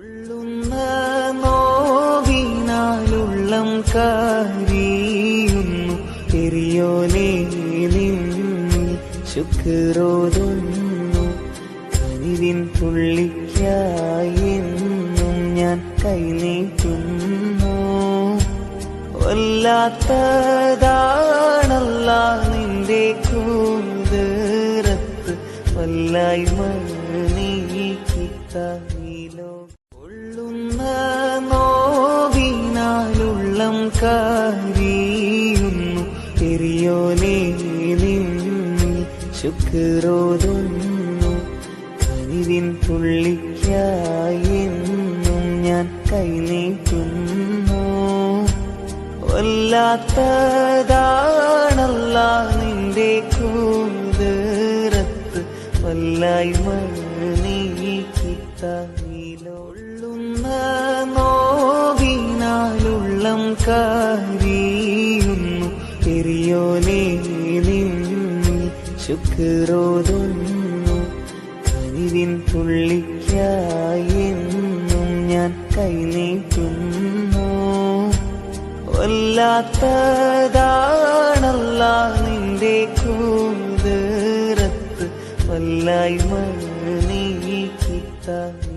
പൊള്ളുന്ന നോവിനാലുള്ളം കാരിയുന്നു പെരിയോനേ നിന്നിൽ ശുക്രോതുന്നു. കനിവിൻ തുള്ളിക്കായി എന്നും ഞാൻ കൈനീട്ടുന്നു. വല്ലാത്തതാണല്ലാ നിന്റെ കൂതറത്ത് വല്ലായ്മ നീക്കിത്തീലോ. പൊള്ളുന്ന നോവിനാലുള്ളം കാരിയുന്നു പെരിയോനേ നിന്നിൽ ശുക്രോതുന്നു. കനിവിൻ തുള്ളിക്കായി എന്നും ഞാൻ കൈനീട്ടുന്നു. വല്ലാത്തതാണല്ലാ നിന്റെ കൂതറത്ത് വല്ലായ്മ നീക്കിത്തീലോ. പൊള്ളുന്ന നോവിനാലുള്ളം കാരിയുന്നു പെരിയോനേ നിന്നിൽ ശുക്രോതുന്നു. കനിവിൻ തുള്ളിക്കായി എന്നും ഞാൻ കൈനീട്ടുന്നു. വല്ലാത്തതാണല്ലാ നിന്റെ കൂതറത്ത് വല്ലായ്മ നീക്കിത്തീലോ.